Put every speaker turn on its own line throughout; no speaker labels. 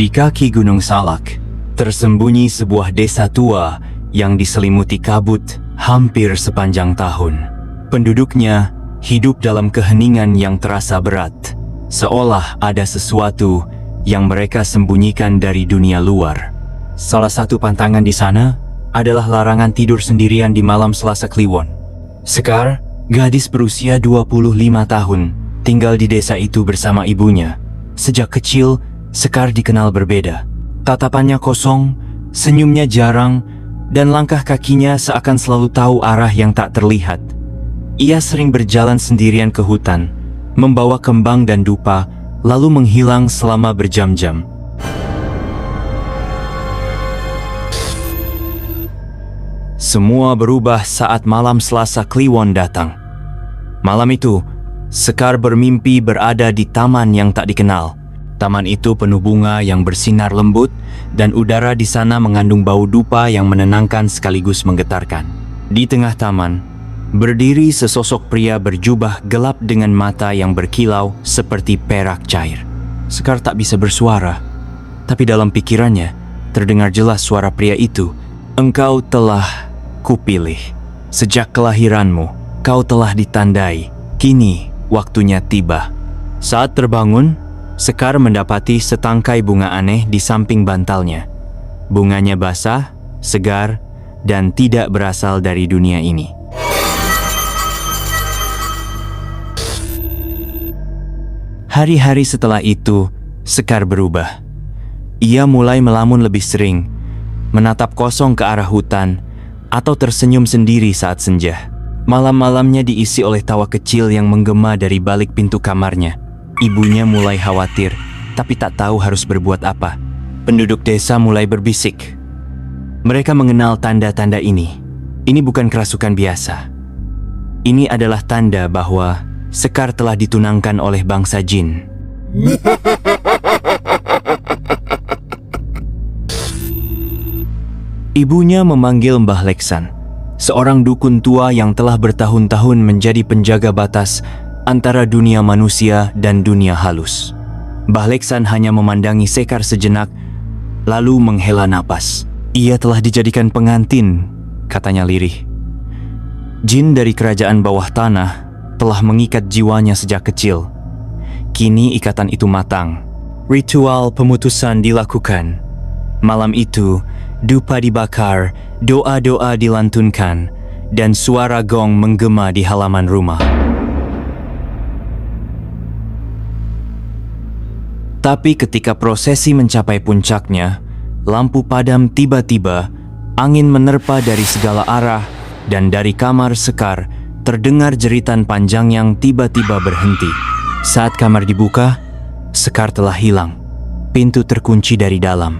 Di kaki Gunung Salak, tersembunyi sebuah desa tua yang diselimuti kabut hampir sepanjang tahun. Penduduknya hidup dalam keheningan yang terasa berat, seolah ada sesuatu yang mereka sembunyikan dari dunia luar. Salah satu pantangan di sana adalah larangan tidur sendirian di malam Selasa Kliwon. Sekar, gadis berusia 25 tahun, tinggal di desa itu bersama ibunya. Sejak kecil, Sekar dikenal berbeda. Tatapannya kosong, senyumnya jarang, dan langkah kakinya seakan selalu tahu arah yang tak terlihat. Ia sering berjalan sendirian ke hutan, membawa kembang dan dupa, lalu menghilang selama berjam-jam. Semua berubah saat malam Selasa Kliwon datang. Malam itu, Sekar bermimpi berada di taman yang tak dikenal. Taman itu penuh bunga yang bersinar lembut, dan udara di sana mengandung bau dupa yang menenangkan sekaligus menggetarkan. Di tengah taman, berdiri sesosok pria berjubah gelap dengan mata yang berkilau seperti perak cair. Sekar tak bisa bersuara, tapi dalam pikirannya terdengar jelas suara pria itu. "Engkau telah kupilih. Sejak kelahiranmu, kau telah ditandai. Kini waktunya tiba." Saat terbangun, Sekar mendapati setangkai bunga aneh di samping bantalnya. Bunganya basah, segar, dan tidak berasal dari dunia ini. Hari-hari setelah itu, Sekar berubah. Ia mulai melamun lebih sering, menatap kosong ke arah hutan, atau tersenyum sendiri saat senja. Malam-malamnya diisi oleh tawa kecil yang menggema dari balik pintu kamarnya. Ibunya mulai khawatir, tapi tak tahu harus berbuat apa. Penduduk desa mulai berbisik. Mereka mengenal tanda-tanda ini. Ini bukan kerasukan biasa. Ini adalah tanda bahwa Sekar telah ditunangkan oleh bangsa jin. Ibunya memanggil Mbah Leksan, seorang dukun tua yang telah bertahun-tahun menjadi penjaga batas antara dunia manusia dan dunia halus. Mbah Leksan hanya memandangi Sekar sejenak, lalu menghela napas. "Ia telah dijadikan pengantin," katanya lirih. "Jin dari kerajaan bawah tanah telah mengikat jiwanya sejak kecil. Kini ikatan itu matang. Ritual pemutusan dilakukan. Malam itu, dupa dibakar, doa-doa dilantunkan, dan suara gong menggema di halaman rumah." Tapi ketika prosesi mencapai puncaknya, lampu padam tiba-tiba, angin menerpa dari segala arah, dan dari kamar Sekar terdengar jeritan panjang yang tiba-tiba berhenti. Saat kamar dibuka, Sekar telah hilang. Pintu terkunci dari dalam.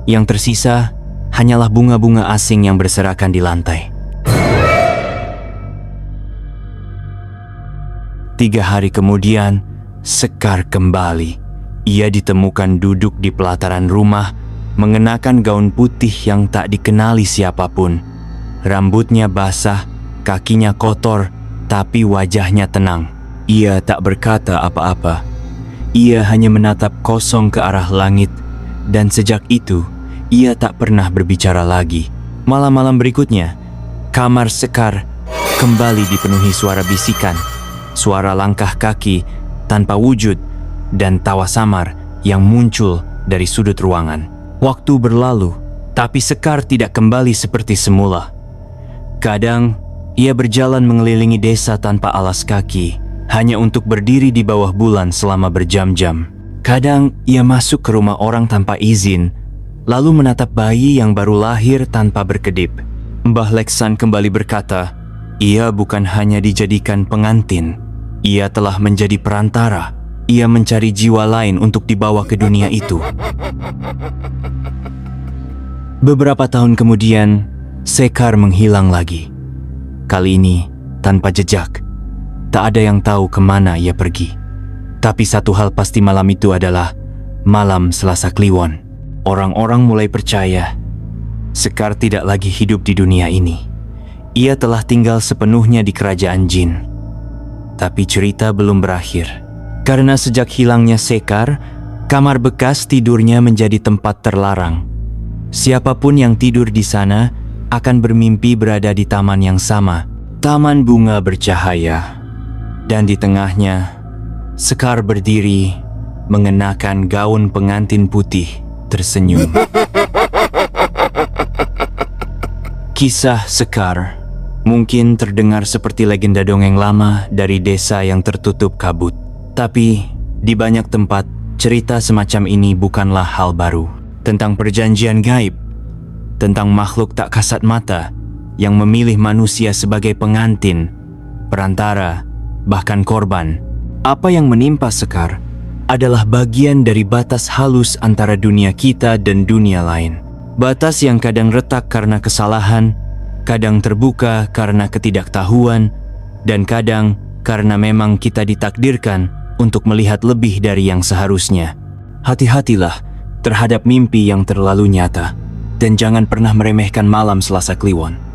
Yang tersisa hanyalah bunga-bunga asing yang berserakan di lantai. 3 hari kemudian, Sekar kembali. Ia ditemukan duduk di pelataran rumah, mengenakan gaun putih yang tak dikenali siapapun. Rambutnya basah, kakinya kotor, tapi wajahnya tenang. Ia tak berkata apa-apa. Ia hanya menatap kosong ke arah langit, dan sejak itu, ia tak pernah berbicara lagi. Malam-malam berikutnya, kamar Sekar kembali dipenuhi suara bisikan, suara langkah kaki tanpa wujud, dan tawa samar yang muncul dari sudut ruangan. Waktu berlalu, tapi Sekar tidak kembali seperti semula. Kadang, ia berjalan mengelilingi desa tanpa alas kaki, hanya untuk berdiri di bawah bulan selama berjam-jam. Kadang, ia masuk ke rumah orang tanpa izin, lalu menatap bayi yang baru lahir tanpa berkedip. Mbah Leksan kembali berkata, ia bukan hanya dijadikan pengantin, ia telah menjadi perantara. Ia mencari jiwa lain untuk dibawa ke dunia itu. Beberapa tahun kemudian, Sekar menghilang lagi. Kali ini, tanpa jejak. Tak ada yang tahu kemana ia pergi. Tapi satu hal pasti malam itu adalah malam Selasa Kliwon. Orang-orang mulai percaya Sekar tidak lagi hidup di dunia ini. Ia telah tinggal sepenuhnya di kerajaan jin. Tapi cerita belum berakhir. Karena sejak hilangnya Sekar, Kamar bekas tidurnya menjadi tempat terlarang. Siapapun yang tidur di sana akan bermimpi berada di taman yang sama, taman bunga bercahaya. Dan di tengahnya, Sekar berdiri mengenakan gaun pengantin putih, tersenyum. Kisah Sekar mungkin terdengar seperti legenda dongeng lama dari desa yang tertutup kabut. Tapi di banyak tempat, cerita semacam ini bukanlah hal baru. Tentang perjanjian gaib, tentang makhluk tak kasat mata yang memilih manusia sebagai pengantin, perantara, bahkan korban. Apa yang menimpa Sekar adalah bagian dari batas halus antara dunia kita dan dunia lain. Batas yang kadang retak karena kesalahan, kadang terbuka karena ketidaktahuan, dan kadang karena memang kita ditakdirkan untuk melihat lebih dari yang seharusnya. Hati-hatilah terhadap mimpi yang terlalu nyata, dan jangan pernah meremehkan malam Selasa Kliwon.